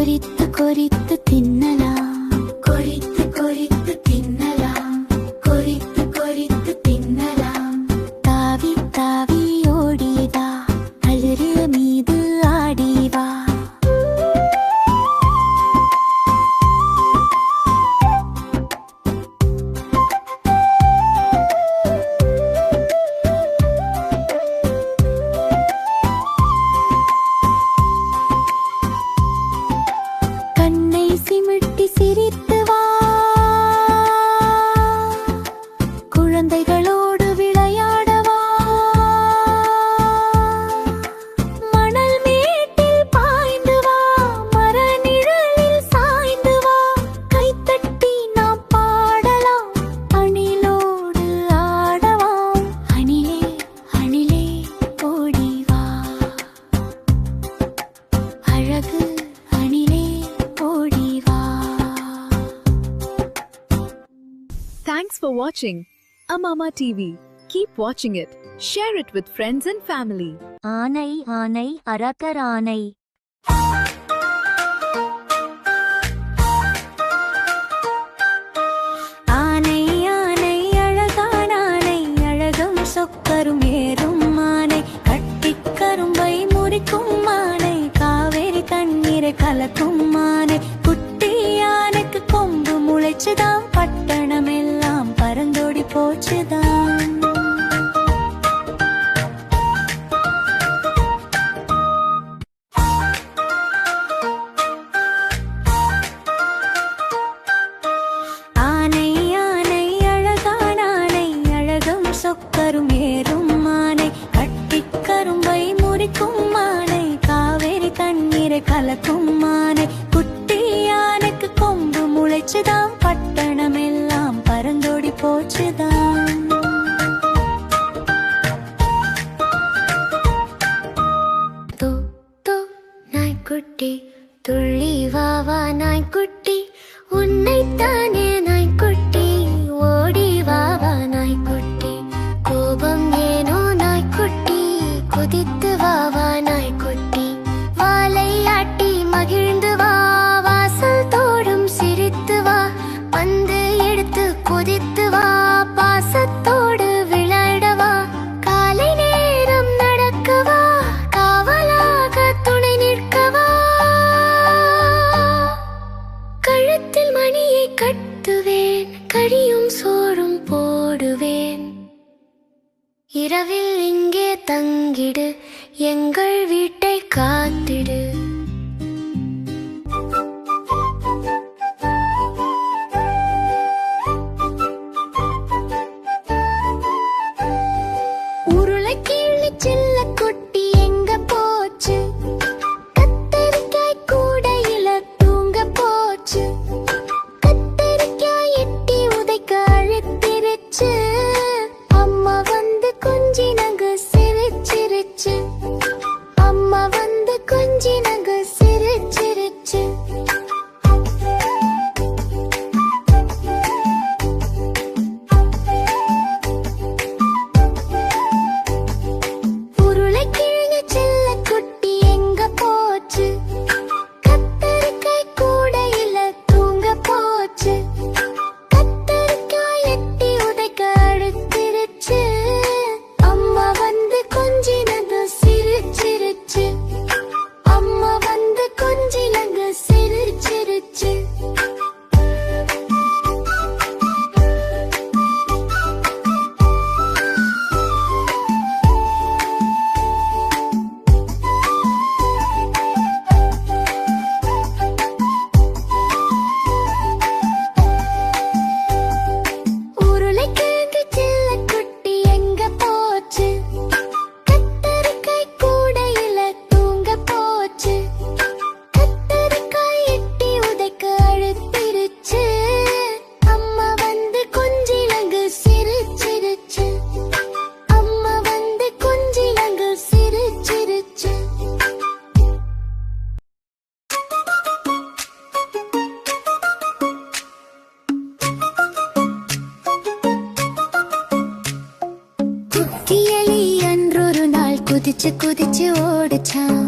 கொறித்து கொறித்து தின்னலாம், கொறித்து கொறித்து தின்னலாம், கொறித்து கொறித்து தின்னலாம். தாவி தாவி ஓடிவா, தளிரு மீது ஆடிவா. சிரித்து வா, குழந்தைகளோடு விளையாடவா. மணல் மேட்டில் பாய்ந்து வா, மர நிழலில் சாய்ந்து வா. கைத்தட்டி நாம் பாடலாம், அணிலோடு ஆடவாம். அணிலே அணிலே ஓடி வா, அழகு அணிலே ஓடி வா. Thanks for watching Amama TV. Keep watching it. Share it with friends and family. ஆனை ஆனை அரக்கர் ஆனை. ஆனை ஆனை அழகான ஆனை, அழகும் சொக்கரும் ஏறும் ஆனை. கட்டிக் கரும்பை முறிக்கும் ஆனை, காவேரி தண்ணீரை கலக்கும் ஆனை. குட்டி யானைக்கு கொம்பு முளைச்சுதான், பட்டணம் எல்லாம் பறந்தோடி போச்சுதான். ஆனை ஆனை அழகான ஆனை, அழகும் சொக்கரும் ஏறும் ஆனை. கட்டிக் கரும்பை முறிக்கும் ஆனை, காவேரி தண்ணீரை கலக்கும் ஆனை. குட்டி யானைக்கு கொம்பு முளைச்சுதான், பட்டணம் எல்லாம் பறந்தோடி போச்சுதான். தோ தோ நாய்க்குட்டி, துள்ளி வா வா நாய்க்குட்டி, உன்னைத்தானே நாய்க்குட்டி, ஓடி வா வா நாய்க்குட்டி. கோபம் ஏனோ நாய்க்குட்டி, குதித்து வா வா நாய்க்குட்டி. வாலை ஆட்டி மகிழ்ந்து வா, வாசல் தோடும் சிரித்து வா. பந்து எடுத்து குதித்து வா, பாசத்தோடு விளையாடவா. காலை நேரம் நடக்கவா, காவலாக துணை நிற்கவா. கழுத்தில் மணியை கட்டுவேன், கடியும் சோறும் போடுவேன். இரவில் இங்கே தங்கிடு, எங்கள் வீட்டை காத்திடு. உருளைக்கிழி சில்ல குட்டி எங்க போச்சு, கத்தரிக்காய் கூடையில தூங்க போச்சு. கத்தரிக்காய் எட்டி உதைக்க அழுத்திருச்சு, அம்மா வந்து கொஞ்சினங்க சிரிச்சிருச்சு. அம்மா வந்து கொஞ்சினங்க சிரிச்சிருச்சு. உருளைக்கிழங்கு சில்ல குட்டி எங்க போச்சு, கத்தரிக்காய் கூடையில தூங்க போச்சு. கத்தரிக்காய் எட்டி உதைக்க அழுத்திருச்சு, அம்மா வந்து கொஞ்சினது சிரிச்சிருச்சு. அம்மா வந்து கொஞ்சினங்க சிரிச்சிருச்சு. உருளைக்கிழங்கு சில்ல குட்டி எங்க போச்சு, கத்தரிக்காய் கூடையில தூங்க போச்சு. கத்தரிக்காய் எட்டி உதைக்க அழுத்திருச்சு, அம்மா வந்து கொஞ்சினங்க சிரிச்சிருச்சு. அம்மா வந்து கொஞ்சினங்க சிரிச்சிருச்சு. குட்டியலி அன்றொரு நாள் குதிச்சு குதிச்சு ஓடுச்சான்.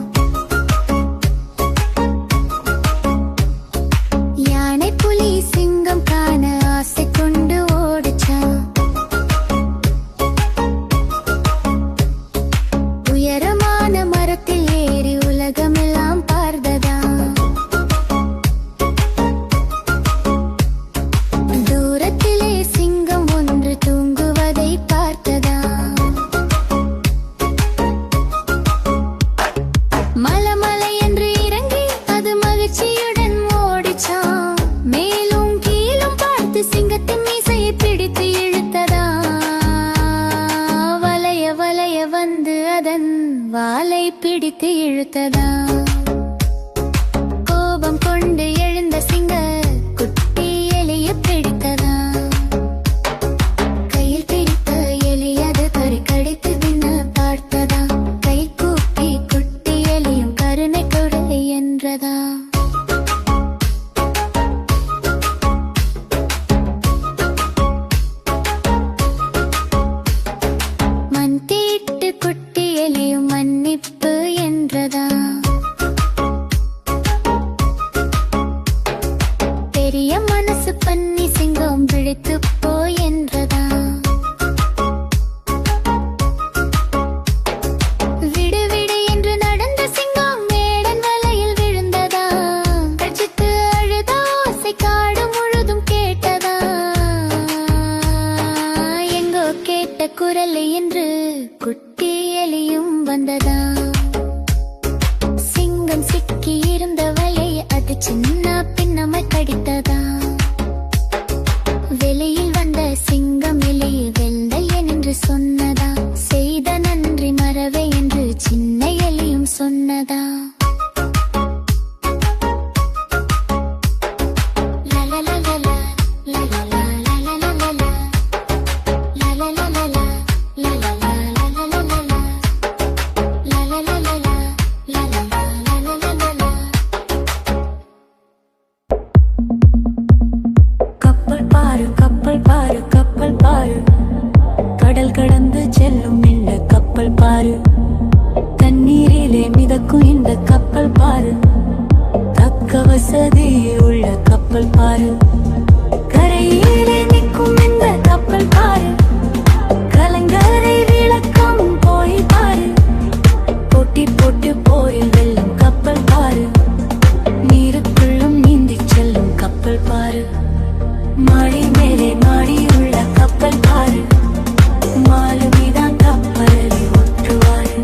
சின்ன பின்னமாய் கடித்ததா வெளியில் வந்த சிங்கம் எலியை வெள்ளை என்று சொன்னதா செய்த நன்றி மறவே என்று சின்ன எலியும் சொன்னதா கடல் கடந்து செல்லும் இந்த கப்பல் பாரு தண்ணீரிலே மிதக்கும் இந்த கப்பல் பாரு தக்க வசதி உள்ள கப்பல் பாரு கரையிலே நிற்கும் இந்த கப்பல் பாரு கலங்கரை விளக்கம் போய் பாரு போட்டி போட்டு போரில் வெல்லும் கப்பல் பாரு நீருக்குள்ளும் நீந்தி செல்லும் கப்பல் பாரு மாடி மேலே மாடி உள்ள கப்பல் பாரு மாலுமிதான் கப்பலை ஓட்டுவாரு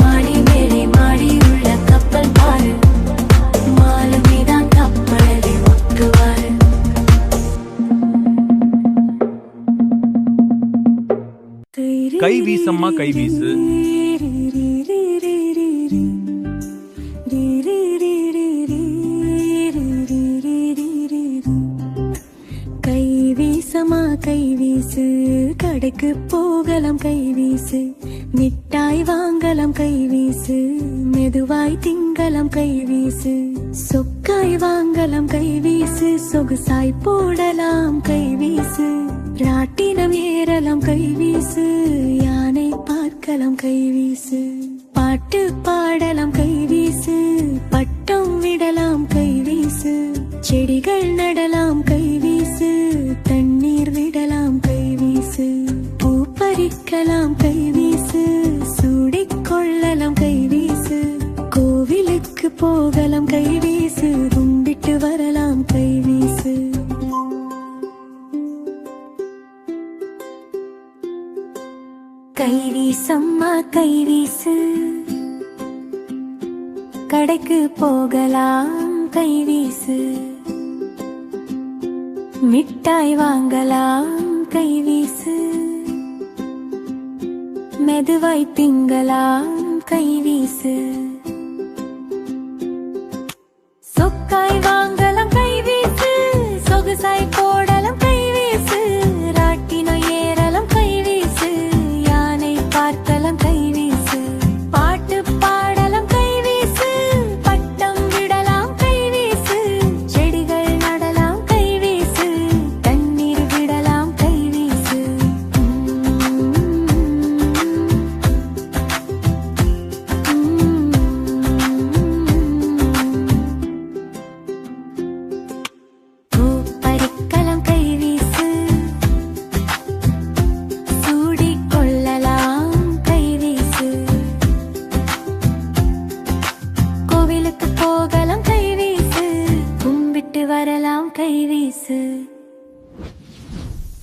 மாடி மேலே மாடி உள்ள கப்பல் பாரு மாலுமிதான் கப்பலை ஓட்டுவாரு கை வீசம்மா கை வீசு கை வீசமா கை வீசு கடைக்கு போகலாம் கை வீசு மிட்டாய் வாங்கலாம் கை வீசு மெதுவாய் திங்கலாம் கை வீசு சொக்காய் வாங்கலாம் கை வீசு சொகுசாய் போடலாம் கை வீசு ராட்டினம் ஏறலாம் கை வீசு யானை பார்க்கலாம் கை வீசு பாட்டு பாடலாம் கை வீசு பட்டம் விடலாம் கை வீசு செடிகள் நடலாம் கை வீசு தண்ணீர் விடலாம் கை வீசு பூ பறிக்கலாம் கை வீசு சூடிக்கொள்ளலாம் கை வீசு கோவிலுக்கு போகலாம் கை வீசு கும்பிட்டு வரலாம் கை வீசு கை வீசம்மா கை வீசு கடைக்கு போகலாம் கை வீசு மிட்டாய் வாங்கலாம் கை வீசு மெதுவாய் திங்கலாம் கை வீசு சொக்காய் வாங்கலாம் கை வீசு சொகுசாய் போடலாம் கை வீசு ராட்டினம் ஏறலாம் கை வீசு யானை பார்க்கலாம் கை வீசு பாட்டு பாடலாம் கை வீசு பட்டம் விடலாம் கை வீசு செடிகள் நடலாம் கை வீசு தண்ணீர் விடலாம் கை வீசு பூ பறிக்கலாம் கை வீசு சூடிக்கொள்ளலாம் கை வீசு கோவிலுக்கு போகலாம் கை வீசு கும்பிட்டு வரலாம் கை வீசு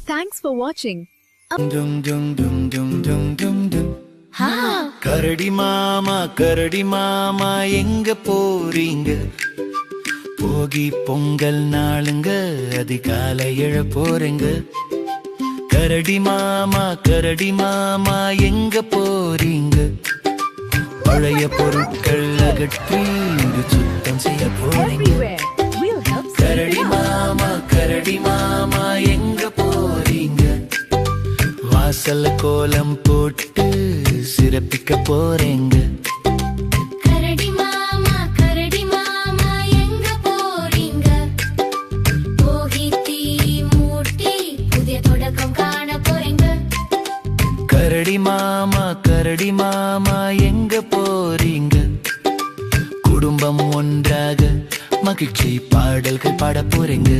Thanks for watching. டும் டும் டும் டும் டும் டும் டும். கரடி மாமா எங்க போறீங்க போகி பொங்கல் நாளுங்க அதிகாலை எழ போறீங்க கரடி மாமா எங்க போறீங்க பழைய பொருட்கள் அகற்றி இங்கு சுத்தம் செய்ய போறீங்க Everywhere. We'll help கரடி மாமா எங்க போறீங்க வாசல்ல கோலம் போட்டு சிறப்பிக்க போறீங்க கரடி மாமா எங்க போறீங்க போகி தீ மூட்டி புதிய தொடக்கம் காண போறீங்க கரடி மாமா எங்க போறீங்க குடும்பம் ஒன்றாக மகிழ்ச்சி பாடல்கள் பாட போறீங்க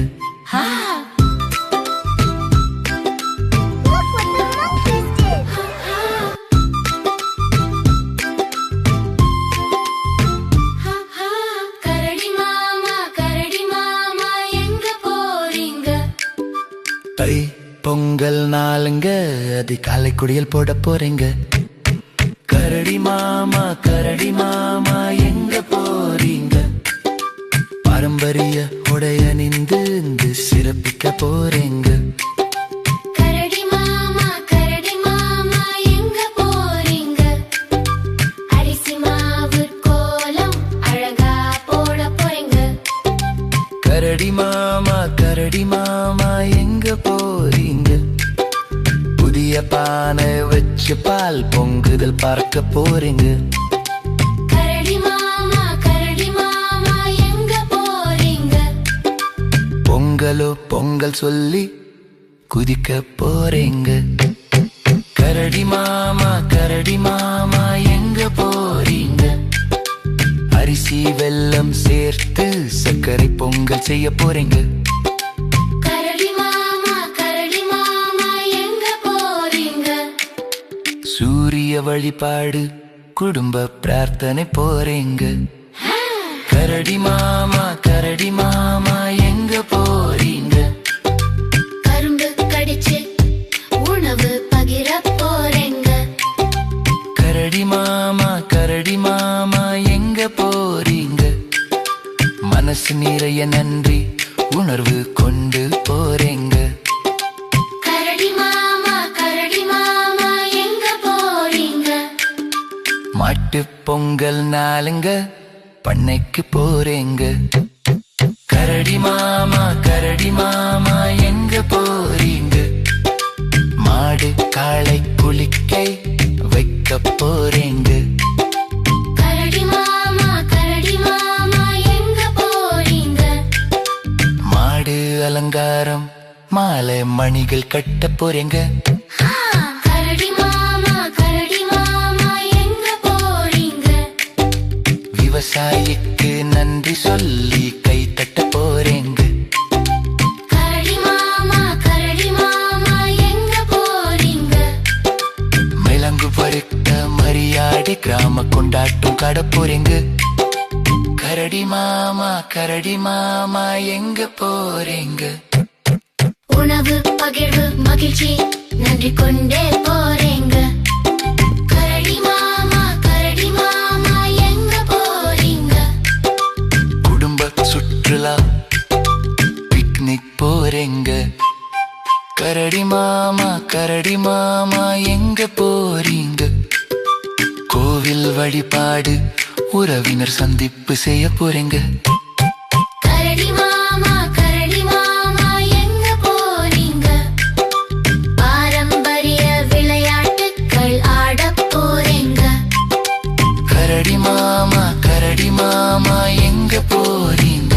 கரடி மாமா எங்க போறீங்க தை பொங்கல் நாளுங்க அதிகாலை குடியல் போட போறீங்க கரடி மாமா எங்க போறீங்க கரடி மாமா எங்க போறீங்க? புதிய பானை வச்சு பால் பொங்குதல் பார்க்க போறீங்க. கரடி மாமா எங்க போறீங்க? பொங்கல் சொல்லி குதிக்க போறீங்க. கரடி மாமா எங்க போறீங்க? அரிசி வெல்லம் சேர்த்து சர்க்கரை பொங்கல் செய்ய போறீங்க. கரடி மாமா எங்க போறீங்க? சூரிய வழிபாடு குடும்ப பிரார்த்தனை போறீங்க. கரடி மாமா எங்க போறீங்க? கரும்பு கடிச்சு உணவு பகிர போறீங்க. கரடி மாமா எங்க போறீங்க? மனசு நிறைய நன்றி உணர்வு கொண்டு போறீங்க. கரடி மாமா எங்க போறீங்க? மாட்டு பொங்கல் நாளுங்க பண்ணைக்கு போறீங்க. கரடி மாமா எங்க போறீங்க? மாடு காளை குளிக்க வைக்க போறீங்க. கரடி மாமா எங்க போறீங்க? மாடு அலங்காரம் மாலை மணிகள் கட்ட போறீங்க. கரடி மாமா எங்க போறீங்க? விவசாயிக்கு நன்றி சொல்லி கை தட்ட போறீங்க. கரடி மாமா எங்க போறீங்க? மிளகு பருத்த மரியாதை கிராம கொண்டாட்டம் காட போறீங்க. கரடி மாமா எங்க போறீங்க? உணவு பகிர்வு மகிழ்ச்சி நன்றி கொண்டே போறீங்க. கரடி மாமா எங்க போறீங்க? குடும்ப சுற்றுலா பிக்னிக் போறீங்க. கரடி மாமா எங்க போறீங்க? கோவில் வழிபாடு உறவினர் சந்திப்பு செய்ய போறீங்க. கரடி மாமா எங்க போறீங்க? பாரம்பரிய விளையாட்டுகள் ஆட போறீங்க. கரடி மாமா எங்க போறீங்க?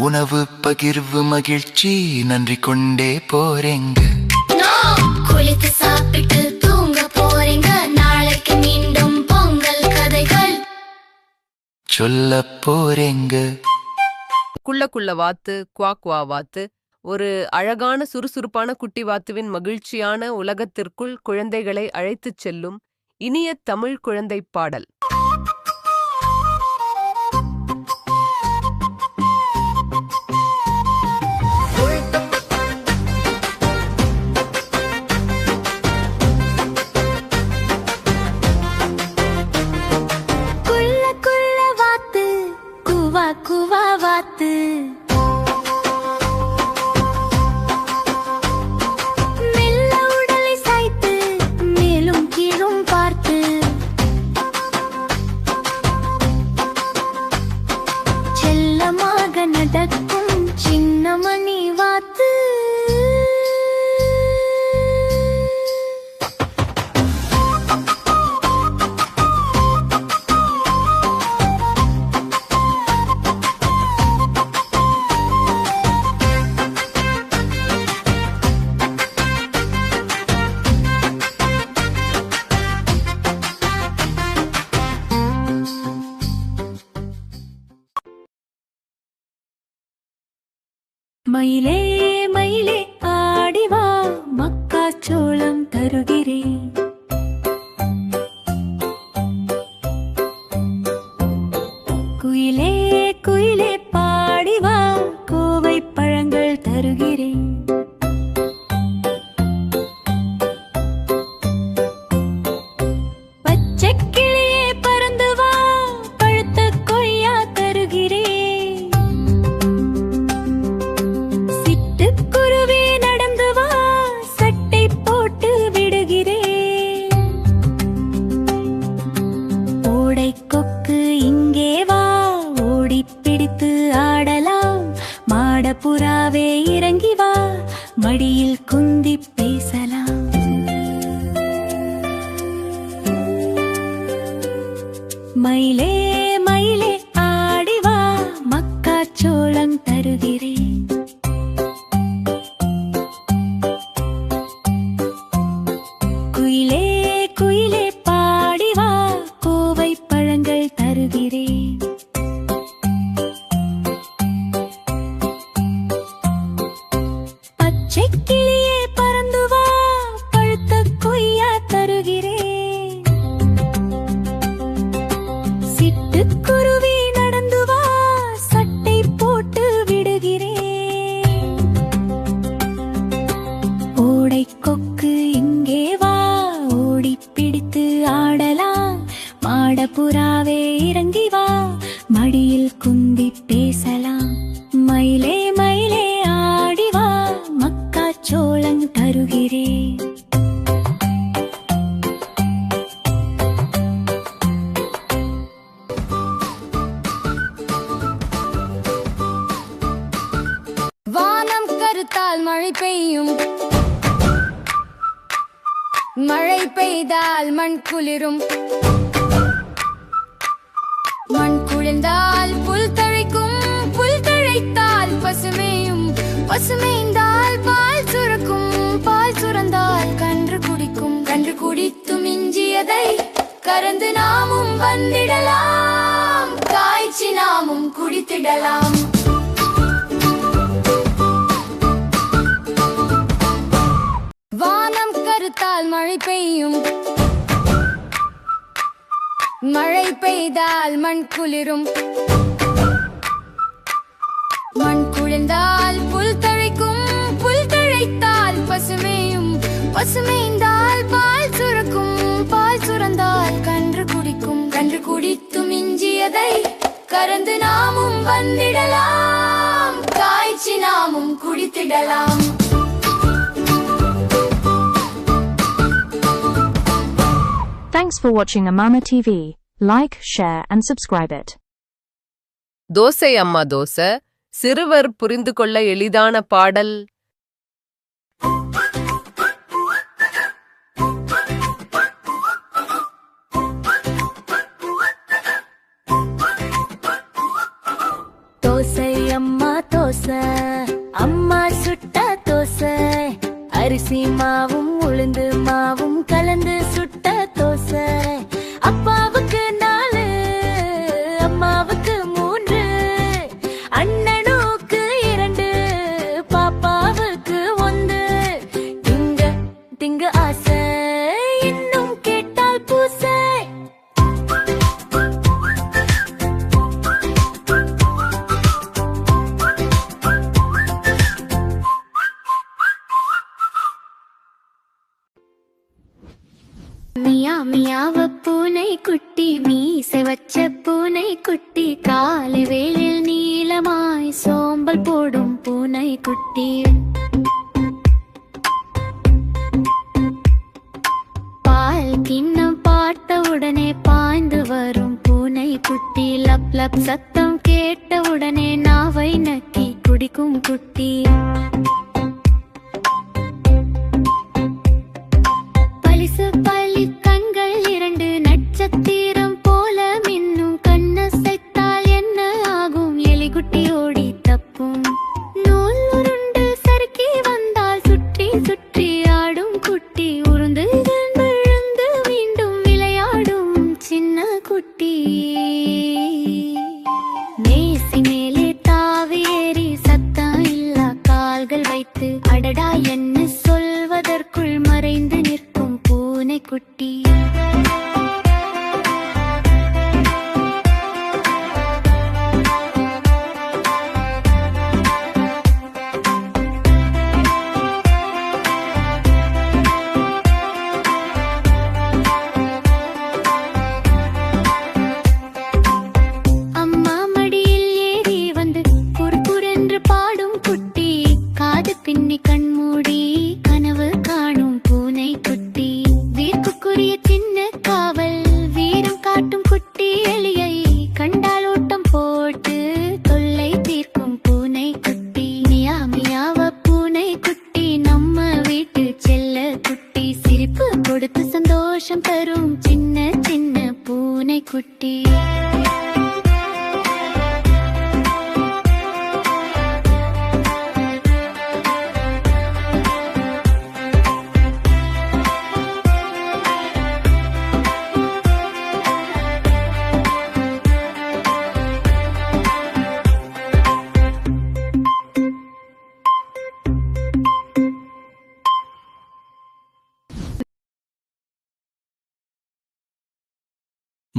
உணவு பகிர்வு மகிழ்ச்சி நன்றி கொண்டே போறீங்க. குளித்து சாப்பிட்டு தூங்க போறீங்க. நாளைக்கு மீண்டும் பொங்கல் கதைகள் சொல்ல போறீங்க. குள்ள வாத்து குவா வாத்து ஒரு அழகான சுறுசுறுப்பான குட்டி வாத்துவின் மகிழ்ச்சியான உலகத்திற்குள் குழந்தைகளை அழைத்துச் செல்லும் இனிய தமிழ் குழந்தை பாடல். குள்ள வாத்து குவா வாத்து மெல்ல உடலை சாய்த்து மேலும் கீழும் பார்த்து செல்லமாக நடக்கும் சின்னமணி வாத்து. மயிலே மயிலே ஆடிவா மக்காச்சோளம் தருகிறேன். குயிலே குயிலே பாடிவா கோவை பழங்கள் தருகிறேன். பச்சைக்கிளியே பறந்து வா பழுத்த கொய்யா தருகிறேன். சிட்டுக்குருவி நடந்து வா சட்டை போட்டு விடுகிறேன். ஓடை கொக்கு இங்கே வா ஓடி பிடித்து புறாவே இறங்கி வா மடியில் குந்தி பேசலாம். மயிலே மயிலே ஆடி வா மக்காச்சோளம் தருகிறேன். குயிலே குயிலே பாடி வா கோவை பழங்கள் தருகிறேன். பச்சை கிளியே பறந்து வா பழுத்த கொய்யா தருகிறேன். சிட்டுக்குருவி நடந்து வா சட்டை போட்டு விடுகிறேன். ஓடை கொக்கு இங்கே வா ஓடி பிடித்து ஆடலாம். மாடப்புறாவே இறங்கி வா மடியில் குந்தி பேசலாம். மயிலே மயிலே ஆடி வா மக்காச்சோளம் தருகிறேன். வானம் கருத்தால் மழை பெய்யும், மழை பெய்தால் மண் குளிரும், மண் குளிர்ந்தால் புல் தழைக்கும், புல் தழைத்தால் பசுமையும், பசுமைந்தால் பால் சுரக்கும், பால் சுரந்தால் கன்று குடிக்கும், கன்று குடித்து மிஞ்சியதை கறந்து நாமும் வந்திடலாம், காய்ச்சி நாமும் குடித்திடலாம். வானம் கருத்தால் மழை பெய்யும், மழை பெய்தால் மண் குளிரும், மண் குளிர்ந்தால் புல் தழைக்கும், புல் தழைத்தால் பசுமையும், பசுமைந்தால் பால் சுரக்கும், பால் சுரந்தால் கன்று குடிக்கும், கன்று குடித்து மிஞ்சியதை கறந்து நாமும் வந்திடலாம், காய்ச்சி நாமும் குடித்திடலாம். Thanks for watching Amama TV. Like, share and subscribe it. Dosa அம்மா தோசை சிறுவர் புரிந்து கொள்ள எளிதான பாடல். தோசை அம்மா தோசை அம்மா சுட்ட தோசை அரிசி மாவும் உளுந்து மாவும் கலந்து சுட்ட தோசை. அப்பாவுக்கு 4 அம்மாவுக்கு 3 அண்ணனுக்கு 2 பாப்பாவுக்கு 1 திங்க திங்க ஆசை இன்னும் கேட்டால் பூசை. மியா மியாவ பூனை குட்டி மீசை வச்ச பூனை குட்டி காலை வேளில் நீளமாய் சோம்பல் போடும் பூனை குட்டி. பால் கிண்ணம் பார்த்த உடனே பாய்ந்து வரும் பூனை குட்டி. லப் லப் சத்தம் கேட்ட உடனே நாவை நக்கி குடிக்கும் குட்டி. பலிசு பலி கண்கள் 2 நட்சத்திரம் போல மின்னும். கண்ணசைத்தால் என்ன ஆகும்? எலிகுட்டி ஓடி தப்பும். நூல் உருண்டு சறுக்கி வந்தால் சுற்றி சுற்றி ஆடும் குட்டி. உருந்து விழுந்து மீண்டும் விளையாடும் சின்ன குட்டி. மேசி மேலே தாவி ஏறி சத்தம் இல்லா கால்கள் வை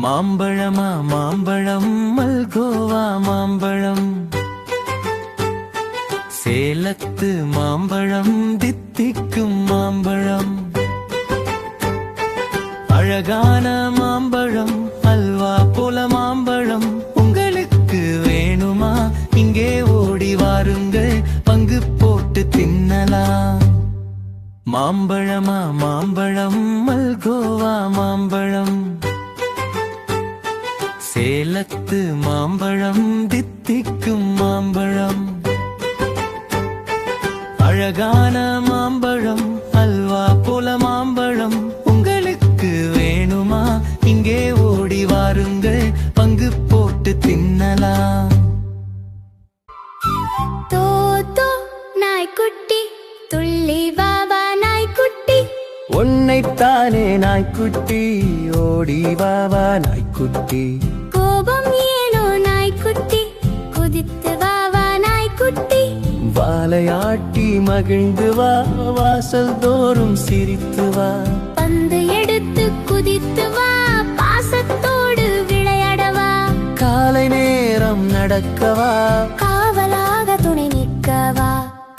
மாம்பழமா மாம்பழம் மல்கோவா மாம்பழம் சேலத்து மாம்பழம் தித்திக்கும் மாம்பழம் அழகான மாம்பழம் அல்வா போல மாம்பழம் உங்களுக்கு வேணுமா இங்கே ஓடி வாருங்கள் பங்கு போட்டு தின்னலாம் மாம்பழமா மாம்பழம் மல்கோவா மாம்பழம் சேலத்து மாம்பழம் தித்திக்கும் மாம்பழம் அழகான மாம்பழம் அல்வா போல மாம்பழம் உங்களுக்கு வேணுமா இங்கே ஓடி வாருங்கள் பங்கு போட்டு தின்னலாம் தோத்தோ நாய்க்குட்டி துள்ளி வாவா நாய்க்குட்டி உன்னைத்தானே நாய்க்குட்டி ஓடி வாவா நாய்க்குட்டி கோபம் ஏனோ நாய்க்குட்டி குதித்து வாவா நாய்க்குட்டி வாலையாட்டி மகிழ்ந்து வா வாசல் தோறும் சிரித்து வா பந்து எடுத்து குதித்து வா பாசத்தோடு விளையாடவா காலை நேரம் நடக்கவா காவலாக துணை நிற்கவா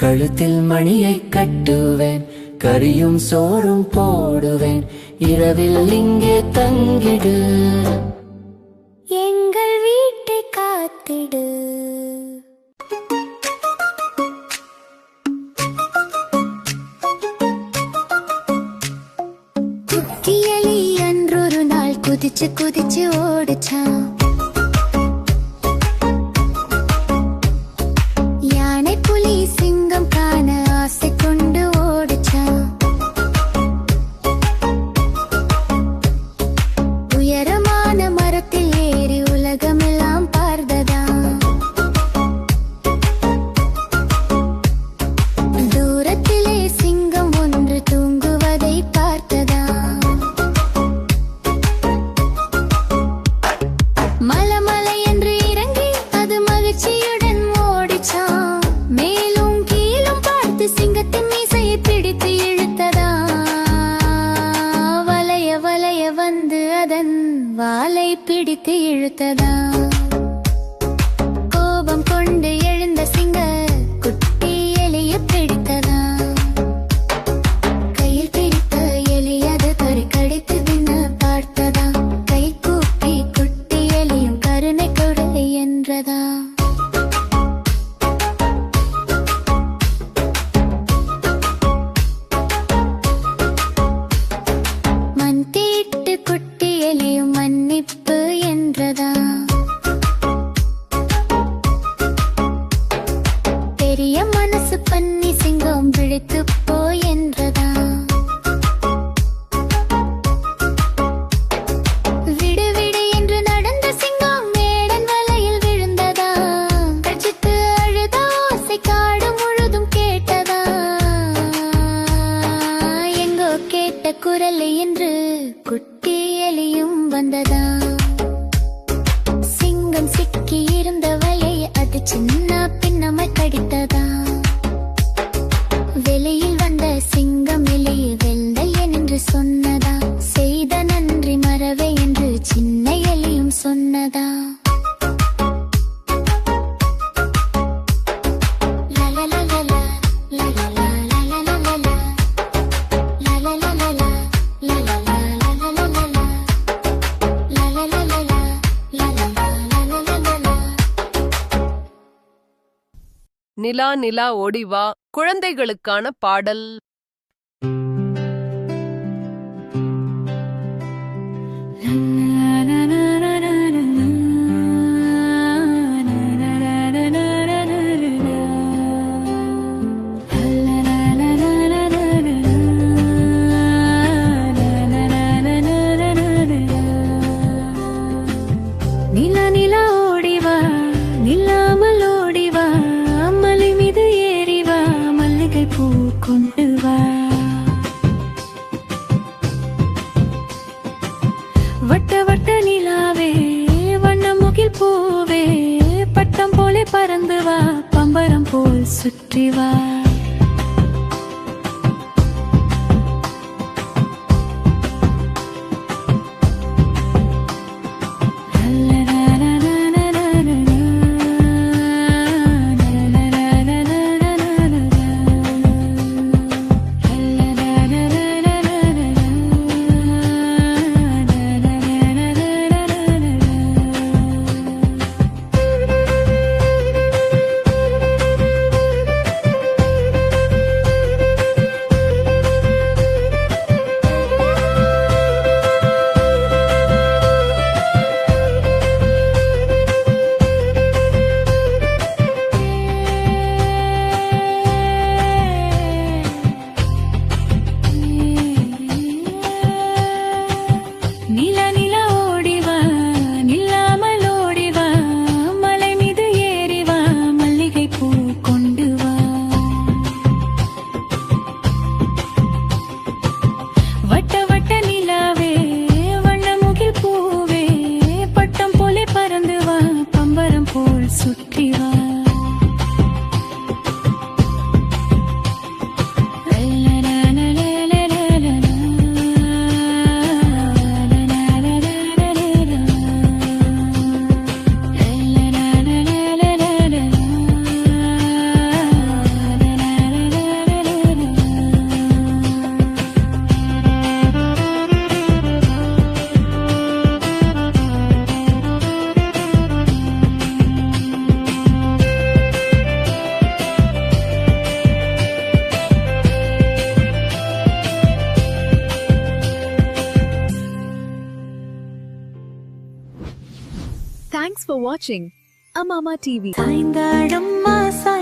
கழுத்தில் மணியை கட்டுவேன் கரியும் சோறும் போடுவேன் இரவில் இங்கே தங்கிடு எங்கள் வீட்டை காத்திடு குட்டியலி அன்றொரு நாள் குதிச்சு குதிச்சு ஓடுச்சான் யானை புலி சிங்கம் காண ஆசை கொண்டு ஓடுச்சான் உயரமான மரத்தில் ஏறி உலகமெல்லாம் பார்த்ததாம் தூரத்திலே சிங்கம் ஒன்று தூங்குவதை பார்த்ததாம் மலமலை என்று இறங்கி அது மகிழ்ச்சியுடன் ஓடிச்சான் மேலும் கீழும் பார்த்து சிங்கத்தின் மீசையை பிடித்து இழுத்ததா வளைய வளைய வந்து அதன் வாலை பிடித்து இழுத்ததா கோபம் கொண்டு எழுந்த சிங்க குட்டி எலிய பிடித்ததா கையில் பிடித்த எலி அது கடித்து தின்ன பார்த்ததா கை கூப்பி குட்டி எலியும் கருணை கொடு என்றதா மண் தீட்டு குட்டி எலியும் மன்னிப்பு என்றதா பெரிய மனசு பண்ணி சிங்கம் விழித்து போய் என்றதா விடு விடு என்று நடந்த சிங்கம் மேடன் வலையில் விழுந்ததா கச்சித்து அழுத ஓசை காடு முழுதும் கேட்டதா எங்கோ கேட்ட குரல் என்று குட்டி எலியும் வந்ததா சிங்கம் சிக்கி இருந்த வலையை அது சின்ன பின்னமாய் கடித்ததா வெளியில் வந்த சிங்கம் எலியை வெள்ளை என்று சொன்னதா செய்த நன்றி மறவே என்று சின்ன எலியும் சொன்னதா லலலலலா, லலலலலலலலா. லலலலலா, லலலலலலலலா. லலலலலா, லலலலலலலலா. நிலா நிலா ஓடிவா குழந்தைகளுக்கான பாடல். நிலா நிலா ஓடிவா நில்லாமல் ஓடிவா மலை மீது ஏறிவா மல்லிகை பூ கொண்டு வா வட்ட வட்ட நிலாவே வண்ண முகில் பூவே பட்டம் போலே பறந்து வா பம்பரம் போல் சுற்றி வா போல் சுற்றி வா Thanks for watching Amama TV. சாய்ந்தாடும் மாசா